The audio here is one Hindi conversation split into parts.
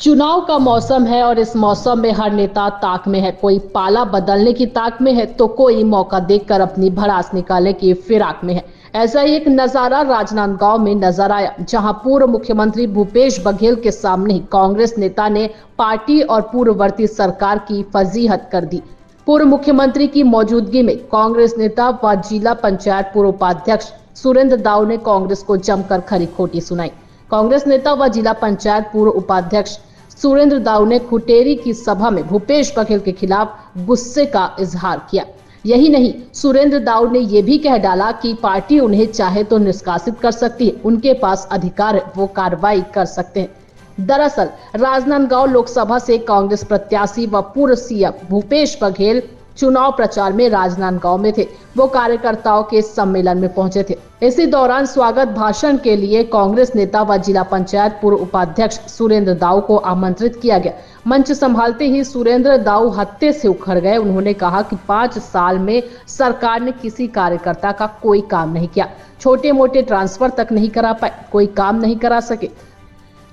चुनाव का मौसम है और इस मौसम में हर नेता ताक में है। कोई पाला बदलने की ताक में है तो कोई मौका देखकर अपनी भड़ास निकालने की फिराक में है। ऐसा ही एक नजारा राजनांदगांव में नजर आया, जहां पूर्व मुख्यमंत्री भूपेश बघेल के सामने ही कांग्रेस नेता ने पार्टी और पूर्ववर्ती सरकार की फजीहत कर दी। पूर्व मुख्यमंत्री की मौजूदगी में कांग्रेस नेता व जिला पंचायत पूर्व उपाध्यक्ष सुरेंद्र दाऊ ने कांग्रेस को जमकर खरी खोटी सुनाई। कांग्रेस नेता व जिला पंचायत पूर्व उपाध्यक्ष सुरेंद्र दाऊ ने खुटेरी की सभा में भूपेश बघेल के खिलाफ गुस्से का इजहार किया। यही नहीं, सुरेंद्र दाऊ ने यह भी कह डाला कि पार्टी उन्हें चाहे तो निष्कासित कर सकती है, उनके पास अधिकार है, वो कार्रवाई कर सकते हैं। दरअसल राजनांदगांव लोकसभा से कांग्रेस प्रत्याशी व पूर्व सीएम भूपेश बघेल चुनाव प्रचार में राजनांदगांव में थे। वो कार्यकर्ताओं के सम्मेलन में पहुंचे थे। इसी दौरान स्वागत भाषण के लिए कांग्रेस नेता व जिला पंचायत पूर्व उपाध्यक्ष सुरेंद्र दाऊ को आमंत्रित किया गया। मंच संभालते ही सुरेंद्र दाऊ हत्थे से उखड़ गए। उन्होंने कहा कि 5 साल में सरकार ने किसी कार्यकर्ता का कोई काम नहीं किया, छोटे मोटे ट्रांसफर तक नहीं करा पाए, कोई काम नहीं करा सके।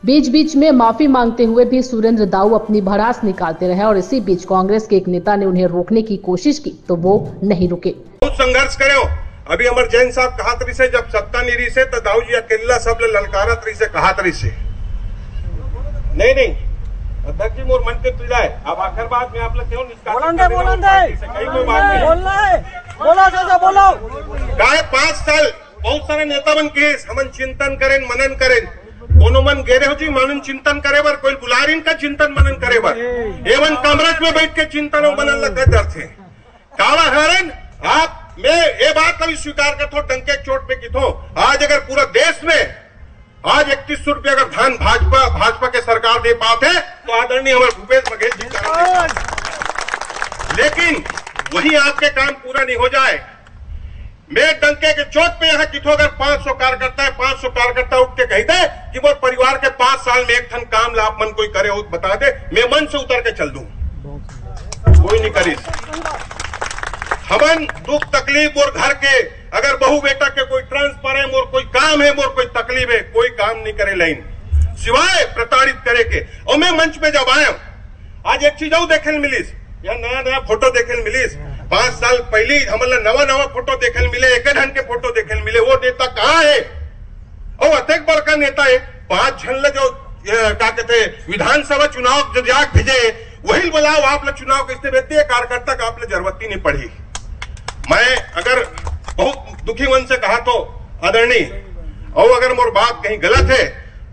बीच बीच में माफी मांगते हुए भी सुरेंद्र दाऊ अपनी भड़ास निकालते रहे और इसी बीच कांग्रेस के एक नेता ने उन्हें रोकने की कोशिश की तो वो नहीं रुके। बहुत संघर्ष करो। अभी अमर जैन साहब कहा तरी से जब सत्ता नहीं रही से तो दाऊ जी अकेला सब ललकारा तरी से कहा तरी से नहीं अध्यक्ष जी मोर मन के तुझाए। अब आखिर बात में आप लोग क्यों बोलो 5 साल बहुत सारे नेता बन के हमन चिंतन करें मनन करें। कोनो मन गेरे हो जी मनन चिंतन करे बर, कोई बुलारिन का चिंतन मनन करे बर, एवं कमरस में बैठ के चिंतन मनन लगा करते कावा हरन। आप मैं ये बात कभी स्वीकार करता हूँ डंके चोट पे की थो। आज अगर पूरा देश में आज 3100 रुपया अगर धान भाजपा के सरकार दे पाते तो आदरणीय हमारे भूपेश बघेल जी का, लेकिन वही आपके काम पूरा नहीं हो जाए। मैं डंके के चोट पे यहाँ किथो अगर 500 कार्यकर्ता है, 500 कार्यकर्ता उठ के कह दे कि वो परिवार के 5 साल में एक ठन काम लाभ मन कोई करे हो बता दे, मैं मन से उतर के चल दूं, कोई नहीं करी। हमन दुख तकलीफ और घर के अगर बहू बेटा के कोई ट्रांसफर है, मोर कोई काम है, मोर कोई तकलीफ है, कोई काम नहीं करे लाइन सिवाय प्रताड़ित करे के। और मैं मंच पे जब आया आज एक चीज देखे मिलीस, या नया फोटो देखे मिलीस। 5 साल पहले हमारे नवा फोटो देखे मिले, एक ढंग के फोटो देखे मिले। वो नेता कहाँ है? और अत्यंत बड़का नेता है। 5 झन जो क्या कहते विधानसभा चुनाव जो जाग भेजे वही बुलाओ आप लोग चुनाव कैसे भेजते कार्यकर्ता का आप लोग जरूरत ही नहीं पड़ी। मैं अगर बहुत दुखी मन से कहा तो आदरणीय, और अगर मोर बात कहीं गलत है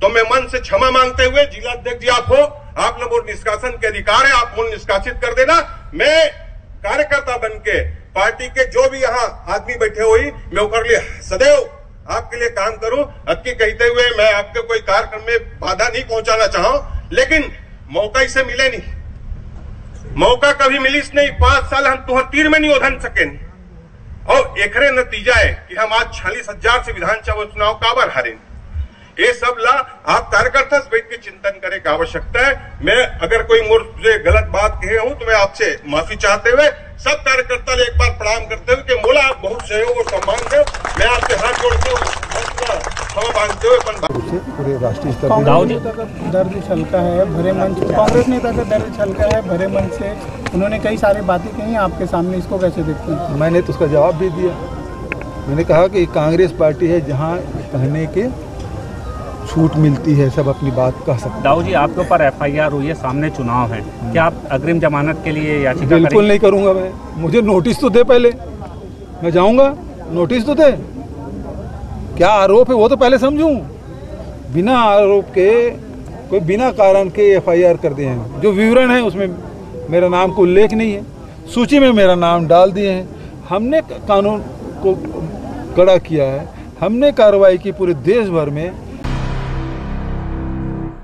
तो मैं मन से क्षमा मांगते हुए जिला अध्यक्ष जी आप हो, आप लोग निष्कासन के अधिकार है, आप लोग निष्कासित कर देना। मैं कार्यकर्ता बन के पार्टी के जो भी यहाँ आदमी बैठे हुई मैं उकर लिए सदैव आपके लिए काम करूं। अक्की कहते हुए मैं आपके कोई कार्यक्रम में बाधा नहीं पहुंचाना चाहूं, लेकिन मौका इसे मिले नहीं, मौका कभी मिलीस नहीं। 5 साल हम तुहर तीर में नहीं ओधन सके और एकरे नतीजा है कि हम आज 46,000 से विधानसभा चुनाव काबर हारे। ये सब ला आप कार्यकर्ता से बैठ के चिंतन करे की आवश्यकता है। मैं अगर कोई मुझे गलत बात कहे हूं तो मैं आपसे माफी चाहते हुए सब कार्यकर्ता एक बार प्रणाम करते हुए कि मोला आप बहुत सहयोग और सम्मान दो। मैं आपके हाथ जोड़ते हुए क्षमा मांगते हुए पूरे राष्ट्रीय स्तर पर दर्द छलका है भरे मंच, कांग्रेस नेता का दर्द छलका है भरे मंच से। उन्होंने कई सारी बातें कही आपके सामने, इसको कैसे देखते हैं? मैंने तो उसका जवाब भी दिया। मैंने कहा कि कांग्रेस पार्टी है जहाँ कहने के छूट मिलती है, सब अपनी बात कह सकते हैं। दाऊ जी आपके ऊपर FIR हुई है, सामने चुनाव है, क्या आप अग्रिम जमानत के लिए याचिका बिल्कुल करेंगे? नहीं करूंगा मैं। मुझे नोटिस तो दे, पहले मैं जाऊंगा, नोटिस तो दे। क्या आरोप है वो तो पहले समझूं। बिना आरोप के कोई बिना कारण के FIR कर दिए हैं। जो विवरण है उसमें मेरा नाम को उल्लेख नहीं है, सूची में मेरा नाम डाल दिए हैं। हमने कानून को कड़ा किया है, हमने कार्रवाई की पूरे देश भर में।